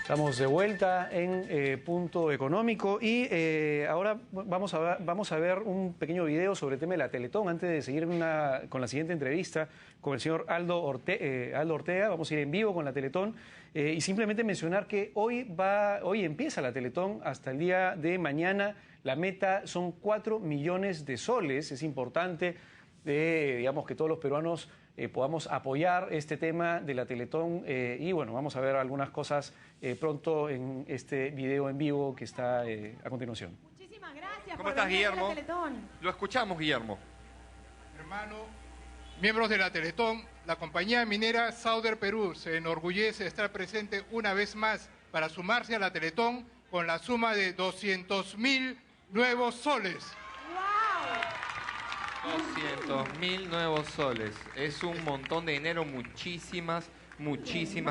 Estamos de vuelta en Punto Económico y ahora vamos a ver un pequeño video sobre el tema de la Teletón. Antes de seguir con la siguiente entrevista con el señor Aldo Ortega, vamos a ir en vivo con la Teletón y simplemente mencionar que hoy empieza la Teletón hasta el día de mañana. La meta son 4 millones de soles. Es importante, digamos, que todos los peruanos podamos apoyar este tema de la Teletón y bueno, vamos a ver algunas cosas pronto en este video en vivo que está a continuación. Muchísimas gracias. ¿Cómo estás, Guillermo? Teletón. Lo escuchamos, Guillermo. Hermano, miembros de la Teletón, la compañía minera Sauder Perú se enorgullece de estar presente una vez más para sumarse a la Teletón con la suma de 200.000 nuevos soles. 200.000 nuevos soles. Es un montón de dinero. Muchísimas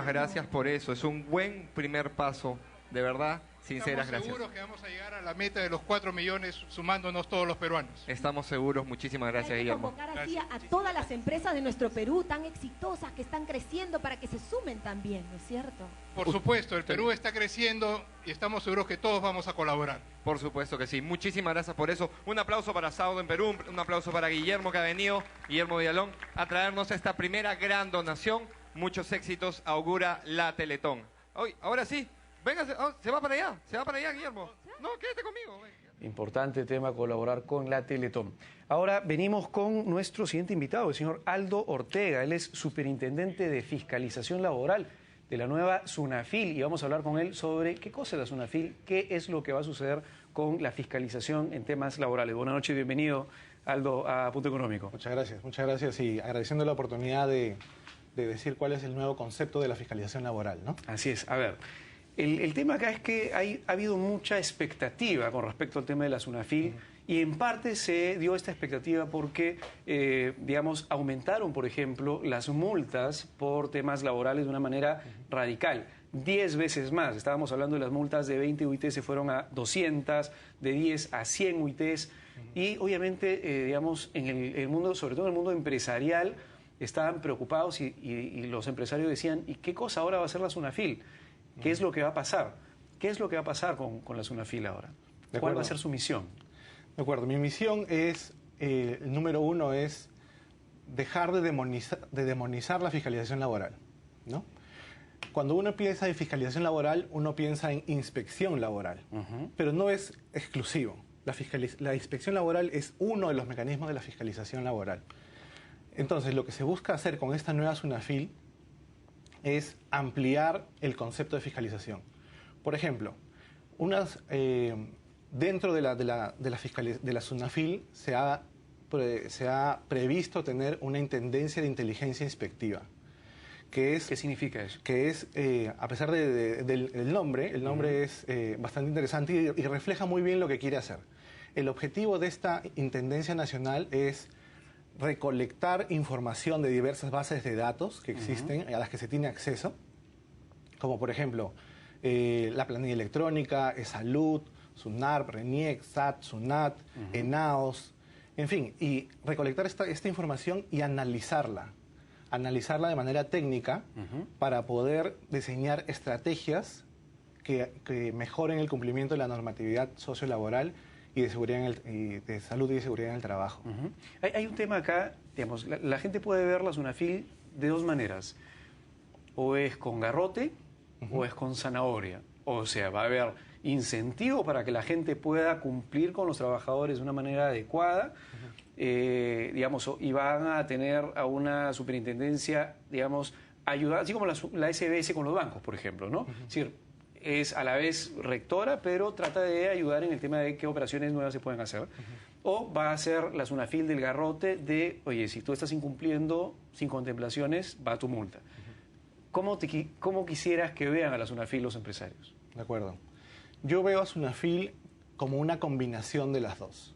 gracias por eso. Es un buen primer paso. De verdad, sinceras gracias. Estamos seguros que vamos a llegar a la meta de los 4 millones sumándonos todos los peruanos. Estamos seguros. Muchísimas gracias, Guillermo. Hay que convocar así a todas las empresas de nuestro Perú tan exitosas que están creciendo para que se sumen también, ¿no es cierto? Por supuesto, el Perú está creciendo y estamos seguros que todos vamos a colaborar. Por supuesto que sí. Muchísimas gracias por eso. Un aplauso para Saudo en Perú, un aplauso para Guillermo, que ha venido, Guillermo Villalón, a traernos esta primera gran donación. Muchos éxitos augura la Teletón. Ahora sí, venga, se va para allá, Guillermo. No, quédate conmigo. Importante tema, colaborar con la Teletón. Ahora venimos con nuestro siguiente invitado, el señor Aldo Ortega. Él es superintendente de fiscalización laboral de la nueva SUNAFIL y vamos a hablar con él sobre qué cosa es la SUNAFIL, qué es lo que va a suceder con la fiscalización en temas laborales. Buenas noches y bienvenido, Aldo, a Punto Económico. Muchas gracias y agradeciendo la oportunidad de decir cuál es el nuevo concepto de la fiscalización laboral, ¿no? Así es. A ver, el tema acá es que ha habido mucha expectativa con respecto al tema de la SUNAFIL y en parte se dio esta expectativa porque, digamos, aumentaron, por ejemplo, las multas por temas laborales de una manera radical. 10 veces más. Estábamos hablando de las multas de 20 UITs se fueron a 200, de 10 a 100 UITs y obviamente, digamos, en el mundo, sobre todo en el mundo empresarial, estaban preocupados y los empresarios decían, ¿y qué cosa ahora va a hacer la SUNAFIL? ¿Qué es lo que va a pasar? ¿Qué es lo que va a pasar con la SUNAFIL ahora? ¿Cuál va a ser su misión? De acuerdo, mi misión es, el número uno es dejar de demonizar la fiscalización laboral, ¿no? Cuando uno piensa en fiscalización laboral, uno piensa en inspección laboral, pero no es exclusivo. La inspección laboral es uno de los mecanismos de la fiscalización laboral. Entonces, lo que se busca hacer con esta nueva SUNAFIL es ampliar el concepto de fiscalización. Por ejemplo, dentro de la SUNAFIL se ha previsto tener una intendencia de inteligencia inspectiva. ¿Qué significa eso? Que es, a pesar del nombre, el nombre es bastante interesante y refleja muy bien lo que quiere hacer. El objetivo de esta Intendencia Nacional es recolectar información de diversas bases de datos que existen, a las que se tiene acceso, como por ejemplo la planilla electrónica, eSalud, SUNARP, RENIEC, SAT, SUNAT, ENAOS, en fin, y recolectar esta información y analizarla de manera técnica para poder diseñar estrategias que mejoren el cumplimiento de la normatividad sociolaboral y de seguridad de salud y de seguridad en el trabajo. Hay un tema acá, digamos, la gente puede ver la SUNAFIL de dos maneras. O es con garrote o es con zanahoria. O sea, va a haber incentivo para que la gente pueda cumplir con los trabajadores de una manera adecuada, digamos, y van a tener a una superintendencia, digamos, ayudar, así como la SBS con los bancos, por ejemplo, ¿no? Es decir, es a la vez rectora, pero trata de ayudar en el tema de qué operaciones nuevas se pueden hacer. O va a ser la SUNAFIL del garrote de, oye, si tú estás incumpliendo sin contemplaciones, va tu multa. ¿Cómo quisieras que vean a la SUNAFIL los empresarios? De acuerdo. Yo veo a SUNAFIL como una combinación de las dos.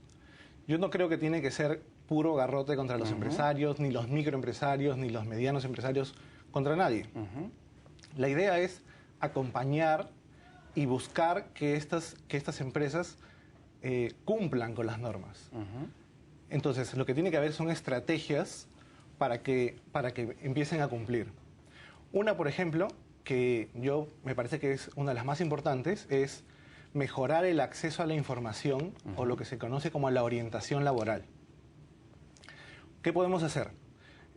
Yo no creo que tiene que ser puro garrote contra los empresarios, ni los microempresarios, ni los medianos empresarios, contra nadie. La idea es acompañar y buscar que estas empresas cumplan con las normas. Entonces, lo que tiene que haber son estrategias para que empiecen a cumplir. Una, por ejemplo, que me parece que es una de las más importantes, es mejorar el acceso a la información o lo que se conoce como la orientación laboral. ¿Qué podemos hacer?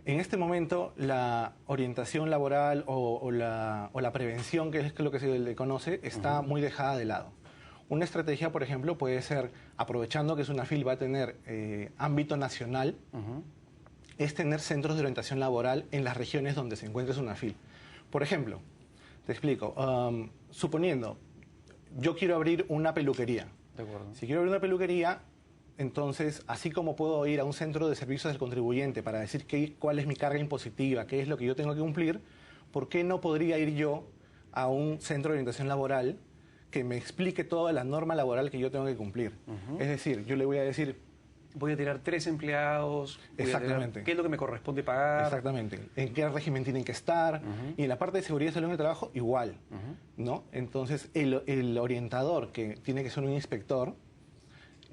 En este momento, la orientación laboral o la prevención, que es lo que se le conoce, está muy dejada de lado. Una estrategia, por ejemplo, puede ser, aprovechando que SUNAFIL va a tener ámbito nacional, es tener centros de orientación laboral en las regiones donde se encuentre SUNAFIL. Por ejemplo, te explico, suponiendo, yo quiero abrir una peluquería. De acuerdo. Si quiero abrir una peluquería, entonces, así como puedo ir a un centro de servicios del contribuyente para decir cuál es mi carga impositiva, qué es lo que yo tengo que cumplir, ¿por qué no podría ir yo a un centro de orientación laboral que me explique toda la norma laboral que yo tengo que cumplir? Es decir, yo le voy a decir... Voy a tirar 3 empleados. Exactamente. ¿Qué es lo que me corresponde pagar? Exactamente. En qué régimen tienen que estar. Y en la parte de seguridad y salud en el trabajo, igual. ¿No? Entonces, el orientador, que tiene que ser un inspector,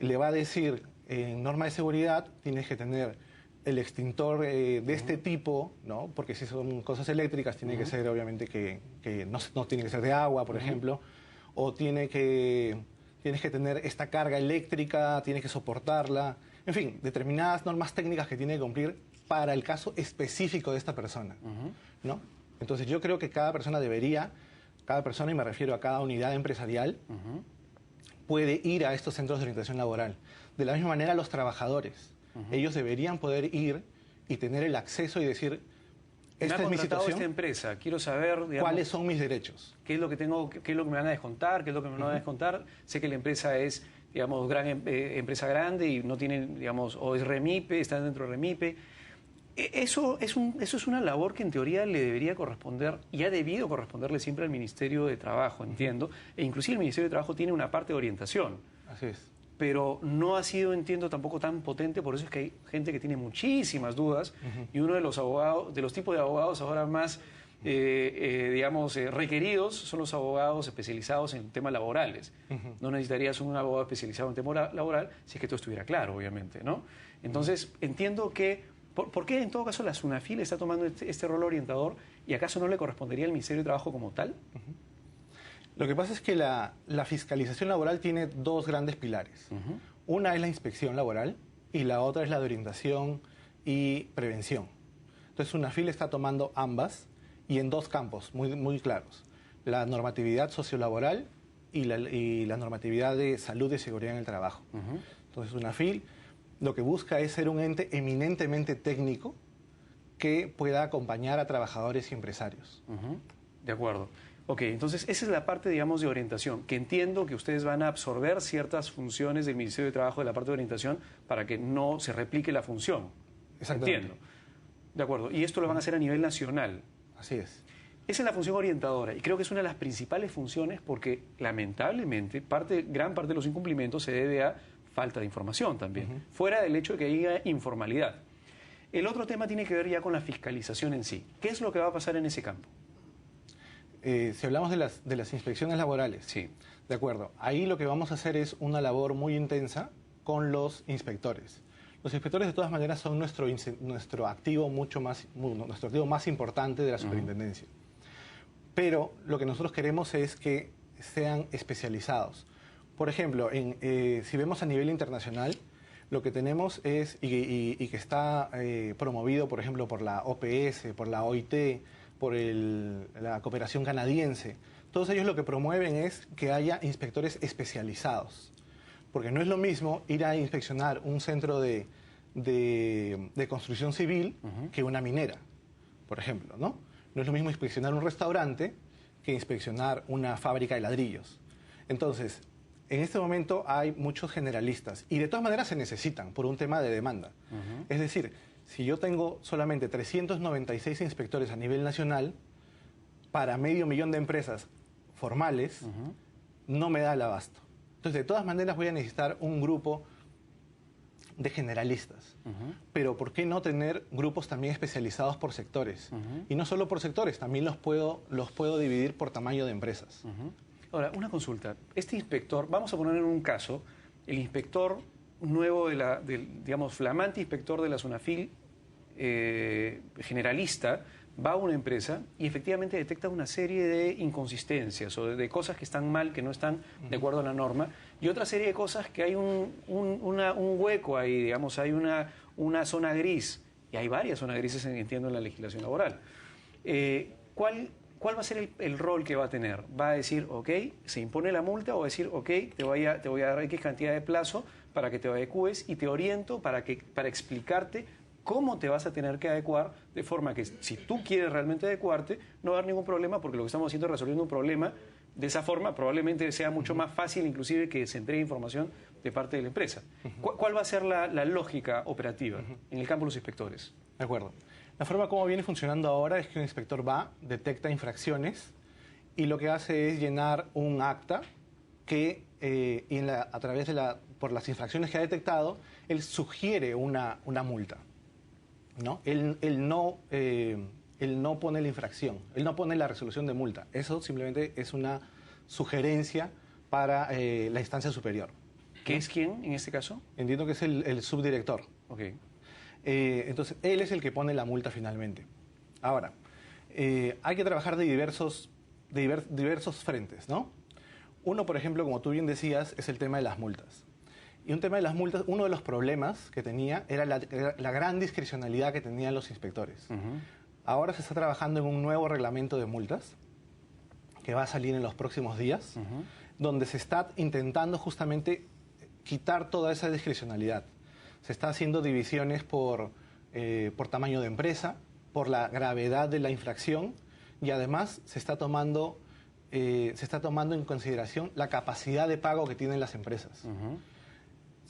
le va a decir, en norma de seguridad, tienes que tener el extintor de este tipo, ¿no? Porque si son cosas eléctricas, tiene que ser, obviamente, que no tiene que ser de agua, por ejemplo. O tienes que tener esta carga eléctrica, tienes que soportarla. En fin, determinadas normas técnicas que tiene que cumplir para el caso específico de esta persona, ¿no? Entonces, yo creo que cada persona, y me refiero a cada unidad empresarial, puede ir a estos centros de orientación laboral. De la misma manera, los trabajadores. Ellos deberían poder ir y tener el acceso y decir, esta es mi situación, esta empresa, quiero saber, digamos, cuáles son mis derechos. ¿Qué es lo que tengo, qué es lo que me van a descontar, qué es lo que me van a descontar? Sé que la empresa es, digamos, empresa grande y no tienen, digamos, o es REMIPE, están dentro de REMIPE. Eso es una labor que en teoría le debería corresponder y ha debido corresponderle siempre al Ministerio de Trabajo, entiendo. E inclusive el Ministerio de Trabajo tiene una parte de orientación. Así es. Pero no ha sido, entiendo, tampoco tan potente, por eso es que hay gente que tiene muchísimas dudas y uno de los abogados, de los tipos de abogados ahora más, digamos, requeridos son los abogados especializados en temas laborales. No necesitarías un abogado especializado en tema laboral si es que todo estuviera claro, obviamente, ¿no? Entonces, entiendo que... ¿Por qué en todo caso la SUNAFIL está tomando este rol orientador y acaso no le correspondería al Ministerio de Trabajo como tal? Lo que pasa es que la fiscalización laboral tiene dos grandes pilares. Una es la inspección laboral y la otra es la de orientación y prevención. Entonces, SUNAFIL está tomando ambas y en dos campos muy, muy claros. La normatividad sociolaboral y la normatividad de salud y seguridad en el trabajo. Entonces, SUNAFIL lo que busca es ser un ente eminentemente técnico que pueda acompañar a trabajadores y empresarios. De acuerdo. Ok, entonces esa es la parte, digamos, de orientación, que entiendo que ustedes van a absorber ciertas funciones del Ministerio de Trabajo de la parte de orientación para que no se replique la función. Exactamente. Entiendo. De acuerdo. Y esto lo van a hacer a nivel nacional. Así es. Esa es la función orientadora y creo que es una de las principales funciones porque lamentablemente gran parte de los incumplimientos se debe a falta de información también, fuera del hecho de que haya informalidad. El otro tema tiene que ver ya con la fiscalización en sí. ¿Qué es lo que va a pasar en ese campo? Si hablamos de las inspecciones laborales, sí. De acuerdo. Ahí lo que vamos a hacer es una labor muy intensa con los inspectores. Los inspectores de todas maneras son nuestro activo nuestro activo más importante de la superintendencia. Pero lo que nosotros queremos es que sean especializados. Por ejemplo, si vemos a nivel internacional, lo que tenemos es, y que está promovido, por ejemplo, por la OPS, por la OIT, por la cooperación canadiense, todos ellos lo que promueven es que haya inspectores especializados. Porque no es lo mismo ir a inspeccionar un centro de construcción civil que una minera, por ejemplo, ¿no? No es lo mismo inspeccionar un restaurante que inspeccionar una fábrica de ladrillos. Entonces, en este momento hay muchos generalistas y de todas maneras se necesitan por un tema de demanda. Es decir, si yo tengo solamente 396 inspectores a nivel nacional para 500.000 de empresas formales, no me da el abasto. Entonces, de todas maneras voy a necesitar un grupo de generalistas. Pero ¿por qué no tener grupos también especializados por sectores? Y no solo por sectores, también los puedo dividir por tamaño de empresas. Ahora, una consulta. Este inspector, vamos a poner en un caso, el inspector nuevo, digamos, flamante inspector de la SUNAFIL, generalista, va a una empresa y efectivamente detecta una serie de inconsistencias o de cosas que están mal, que no están de acuerdo a la norma, y otra serie de cosas que hay un hueco ahí, digamos, hay una zona gris, y hay varias zonas grises, entiendo, en la legislación laboral. ¿Cuál va a ser el rol que va a tener? ¿Va a decir, ok, se impone la multa, o va a decir, ok, te voy a dar X cantidad de plazo para que te adecues y te oriento para explicarte cómo te vas a tener que adecuar, de forma que si tú quieres realmente adecuarte, no va a haber ningún problema, porque lo que estamos haciendo es resolviendo un problema? De esa forma probablemente sea mucho más fácil inclusive que se entregue información de parte de la empresa. ¿Cuál va a ser la lógica operativa en el campo de los inspectores? De acuerdo. La forma como viene funcionando ahora es que un inspector va, detecta infracciones y lo que hace es llenar un acta que por las infracciones que ha detectado, él sugiere una multa, ¿no? Él no pone la infracción, él no pone la resolución de multa. Eso simplemente es una sugerencia para la instancia superior. ¿Qué es quién en este caso? Entiendo que es el subdirector. Ok. Entonces, él es el que pone la multa finalmente. Ahora, hay que trabajar de diversos frentes, ¿no? Uno, por ejemplo, como tú bien decías, es el tema de las multas. Y un tema de las multas, uno de los problemas que tenía era la gran discrecionalidad que tenían los inspectores. Ahora se está trabajando en un nuevo reglamento de multas que va a salir en los próximos días, donde se está intentando justamente quitar toda esa discrecionalidad. Se está haciendo divisiones por tamaño de empresa, por la gravedad de la infracción, y además se está tomando en consideración la capacidad de pago que tienen las empresas.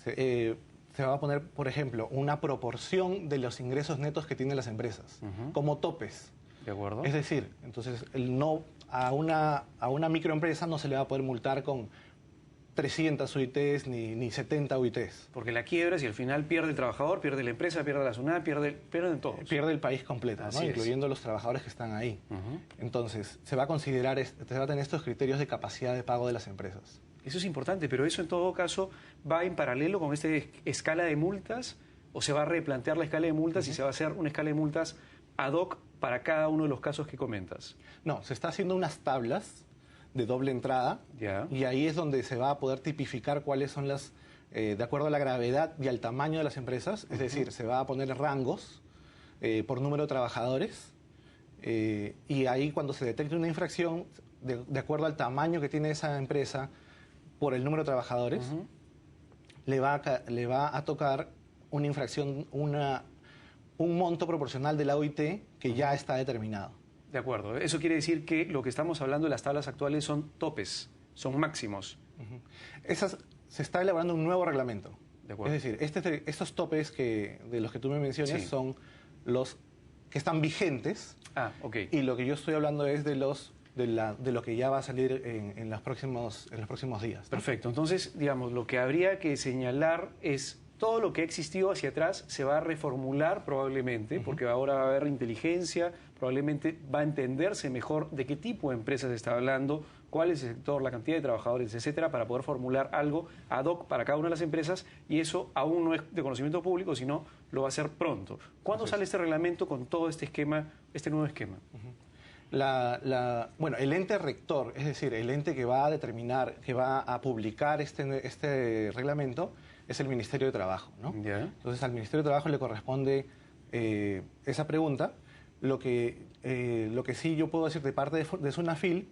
Se va a poner, por ejemplo, una proporción de los ingresos netos que tienen las empresas, como topes. ¿De acuerdo? Es decir, entonces a una microempresa no se le va a poder multar con 300 UITs ni 70 UITs. Porque la quiebra, si al final pierde el trabajador, pierde la empresa, pierde la SUNAT, pierden todos. Pierde el país completo, ¿no? Incluyendo los trabajadores que están ahí. Entonces, se va a considerar, se va a tener estos criterios de capacidad de pago de las empresas. Eso es importante, pero eso en todo caso va en paralelo con esta escala de multas, o se va a replantear la escala de multas y se va a hacer una escala de multas ad hoc para cada uno de los casos que comentas. No, se está haciendo unas tablas de doble entrada, y ahí es donde se va a poder tipificar cuáles son las, de acuerdo a la gravedad y al tamaño de las empresas, es decir, se va a poner rangos por número de trabajadores, y ahí cuando se detecte una infracción, de acuerdo al tamaño que tiene esa empresa, por el número de trabajadores, le va a tocar una infracción, un monto proporcional de la OIT que ya está determinado. De acuerdo. Eso quiere decir que lo que estamos hablando de las tablas actuales son topes, son máximos. Se está elaborando un nuevo reglamento. De acuerdo. Es decir, estos topes de los que tú me mencionas son los que están vigentes. Ah, ok. Y lo que yo estoy hablando es de lo que ya va a salir en los próximos días, ¿no? Perfecto. Entonces, digamos, lo que habría que señalar es todo lo que ha existido hacia atrás se va a reformular probablemente, porque ahora va a haber inteligencia, probablemente va a entenderse mejor de qué tipo de empresas se está hablando, cuál es el sector, la cantidad de trabajadores, etcétera, para poder formular algo ad hoc para cada una de las empresas, y eso aún no es de conocimiento público, sino lo va a hacer pronto. ¿Cuándo sale este reglamento con todo este esquema, este nuevo esquema? Bueno, el ente rector, es decir, el ente que va a determinar, que va a publicar este reglamento, es el Ministerio de Trabajo, ¿no? Entonces, al Ministerio de Trabajo le corresponde esa pregunta. Lo que sí yo puedo decir de parte de SUNAFIL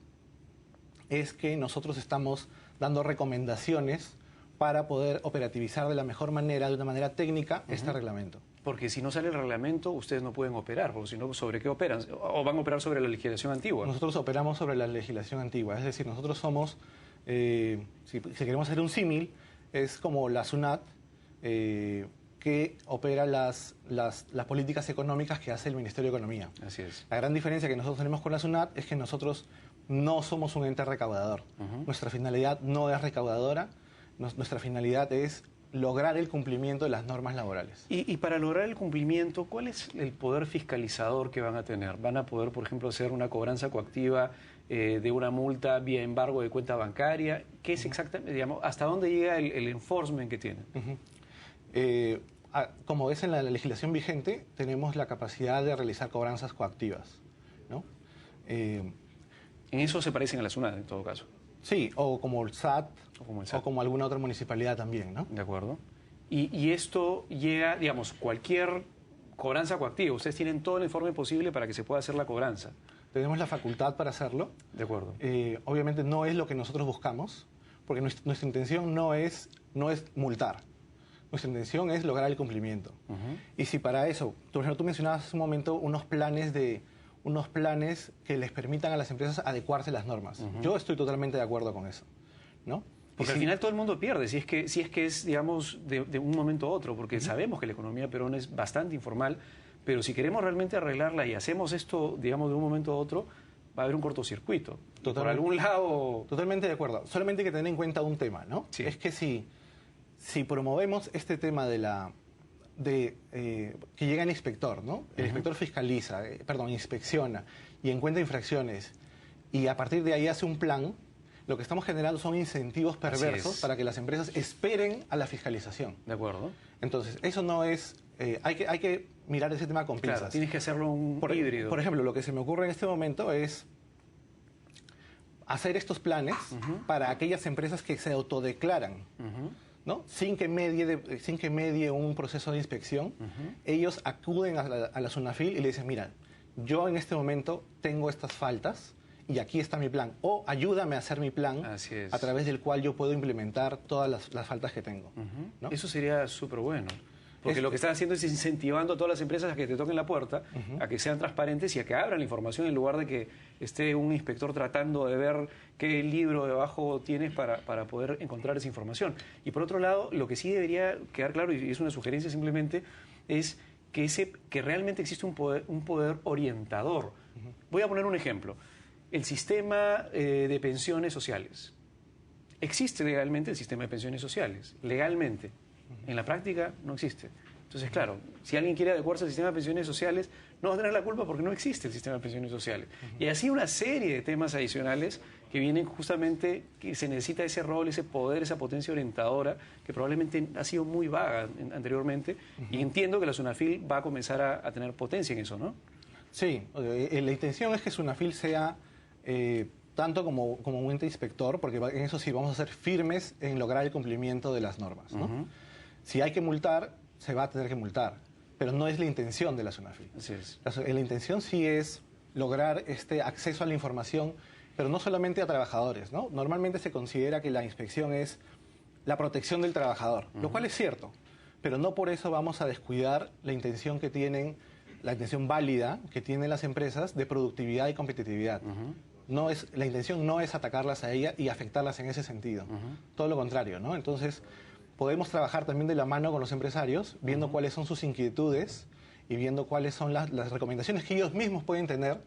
es que nosotros estamos dando recomendaciones para poder operativizar de la mejor manera, de una manera técnica, este reglamento. Porque si no sale el reglamento, ustedes no pueden operar, porque si no, ¿sobre qué operan? ¿O van a operar sobre la legislación antigua? Nosotros operamos sobre la legislación antigua, es decir, nosotros somos, si queremos hacer un símil, es como la SUNAT, que opera las políticas económicas que hace el Ministerio de Economía. Así es. La gran diferencia que nosotros tenemos con la SUNAT es que nosotros no somos un ente recaudador. Nuestra finalidad no es recaudadora, nuestra finalidad es lograr el cumplimiento de las normas laborales. Y para lograr el cumplimiento, ¿cuál es el poder fiscalizador que van a tener? ¿Van a poder, por ejemplo, hacer una cobranza coactiva de una multa vía embargo de cuenta bancaria? ¿Qué es exactamente, digamos, hasta dónde llega el enforcement que tienen? Como es en la legislación vigente, tenemos la capacidad de realizar cobranzas coactivas. ¿no? En eso se parecen a la SUNAT, en todo caso. Sí, o como el SAT, O o como alguna otra municipalidad también, ¿no? De acuerdo. Y esto llega, digamos, cualquier cobranza coactiva. Ustedes tienen todo el informe posible para que se pueda hacer la cobranza. Tenemos la facultad para hacerlo. De acuerdo. Obviamente no es lo que nosotros buscamos, porque nuestra intención no es multar. Nuestra intención es lograr el cumplimiento. Y si para eso, por ejemplo, tú mencionabas hace un momento unos planes que les permitan a las empresas adecuarse a las normas. Yo estoy totalmente de acuerdo con eso, ¿no? Porque al final todo el mundo pierde, si es que es, digamos, de un momento a otro, porque sabemos que la economía peruana es bastante informal, pero si queremos realmente arreglarla y hacemos esto, digamos, de un momento a otro, va a haber un cortocircuito. Por algún lado... Totalmente de acuerdo. Solamente hay que tener en cuenta un tema, ¿no? Sí. Es que si promovemos este tema que llega el inspector, ¿no? El inspector fiscaliza, inspecciona y encuentra infracciones y a partir de ahí hace un plan, lo que estamos generando son incentivos perversos para que las empresas esperen a la fiscalización. De acuerdo. Entonces, eso no es... hay que mirar ese tema con pinzas. Claro, tienes que hacerlo un híbrido. Por ejemplo, lo que se me ocurre en este momento es hacer estos planes para aquellas empresas que se autodeclaran, ¿no? Sin que medie un proceso de inspección. Ellos acuden a la SUNAFIL y le dicen, mira, yo en este momento tengo estas faltas y aquí está mi plan. O ayúdame a hacer mi plan a través del cual yo puedo implementar todas las faltas que tengo. ¿No? Eso sería súper bueno. Porque lo que están haciendo es incentivando a todas las empresas a que te toquen la puerta, a que sean transparentes y a que abran la información en lugar de que esté un inspector tratando de ver qué libro debajo tienes para poder encontrar esa información. Y por otro lado, lo que sí debería quedar claro, y es una sugerencia simplemente, es que realmente existe un poder orientador. Voy a poner un ejemplo. El sistema de pensiones sociales. Existe legalmente el sistema de pensiones sociales, legalmente. En la práctica no existe. Entonces, claro, si alguien quiere adecuarse al sistema de pensiones sociales, no va a tener la culpa porque no existe el sistema de pensiones sociales. Y así una serie de temas adicionales que vienen justamente, que se necesita ese rol, ese poder, esa potencia orientadora, que probablemente ha sido muy vaga anteriormente. Y entiendo que la SUNAFIL va a comenzar a tener potencia en eso, ¿no? Sí, la intención es que SUNAFIL sea... tanto como un ente inspector, porque en eso sí vamos a ser firmes en lograr el cumplimiento de las normas, ¿no? Si hay que multar, se va a tener que multar, pero no es la intención de la SUNAFIL. Así es. La intención sí es lograr este acceso a la información, pero no solamente a trabajadores, ¿no? Normalmente se considera que la inspección es la protección del trabajador, lo cual es cierto, pero no por eso vamos a descuidar la intención que tienen, la intención válida que tienen las empresas de productividad y competitividad. La intención no es atacarlas a ellas y afectarlas en ese sentido. Todo lo contrario, ¿no? Entonces, podemos trabajar también de la mano con los empresarios, viendo cuáles son sus inquietudes y viendo cuáles son las recomendaciones que ellos mismos pueden tener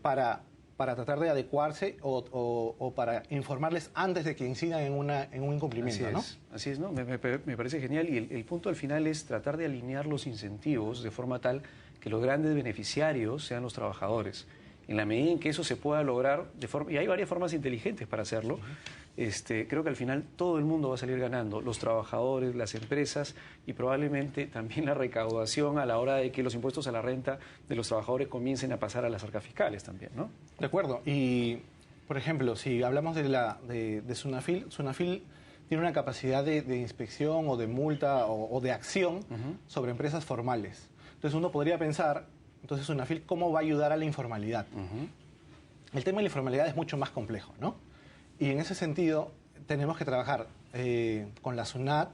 para tratar de adecuarse o para informarles antes de que incidan en un incumplimiento, ¿no? Así es, ¿no? Me parece genial y el punto al final es tratar de alinear los incentivos de forma tal que los grandes beneficiarios sean los trabajadores. En la medida en que eso se pueda lograr, y hay varias formas inteligentes para hacerlo, creo que al final todo el mundo va a salir ganando, los trabajadores, las empresas y probablemente también la recaudación a la hora de que los impuestos a la renta de los trabajadores comiencen a pasar a las arcas fiscales también, ¿no? De acuerdo. Y, por ejemplo, si hablamos de SUNAFIL, SUNAFIL tiene una capacidad de inspección o de multa o de acción sobre empresas formales. Entonces uno podría pensar... Entonces, SUNAFIL, ¿cómo va a ayudar a la informalidad? El tema de la informalidad es mucho más complejo, ¿no? Y en ese sentido, tenemos que trabajar con la SUNAT,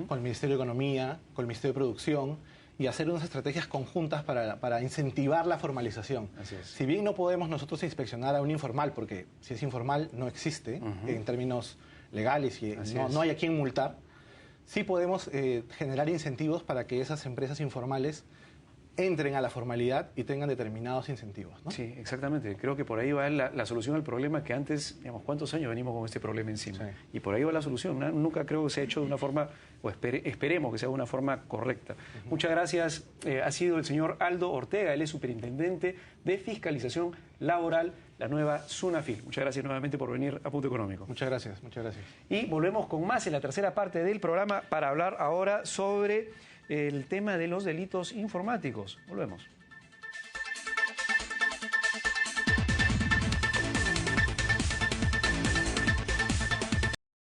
con el Ministerio de Economía, con el Ministerio de Producción, y hacer unas estrategias conjuntas para incentivar la formalización. Así es. Si bien no podemos nosotros inspeccionar a un informal, porque si es informal no existe en términos legales y no hay a quien multar, sí podemos generar incentivos para que esas empresas informales entren a la formalidad y tengan determinados incentivos, ¿no? Sí, exactamente. Creo que por ahí va la solución al problema que antes, digamos, ¿cuántos años venimos con este problema encima? Sí. Y por ahí va la solución. Nunca creo que se ha hecho de una forma, o esperemos que sea de una forma correcta. Muchas gracias. Ha sido el señor Aldo Ortega, él es superintendente de fiscalización laboral, la nueva SUNAFIL. Muchas gracias nuevamente por venir a Punto Económico. Muchas gracias, muchas gracias. Y volvemos con más en la tercera parte del programa para hablar ahora sobre el tema de los delitos informáticos. Volvemos.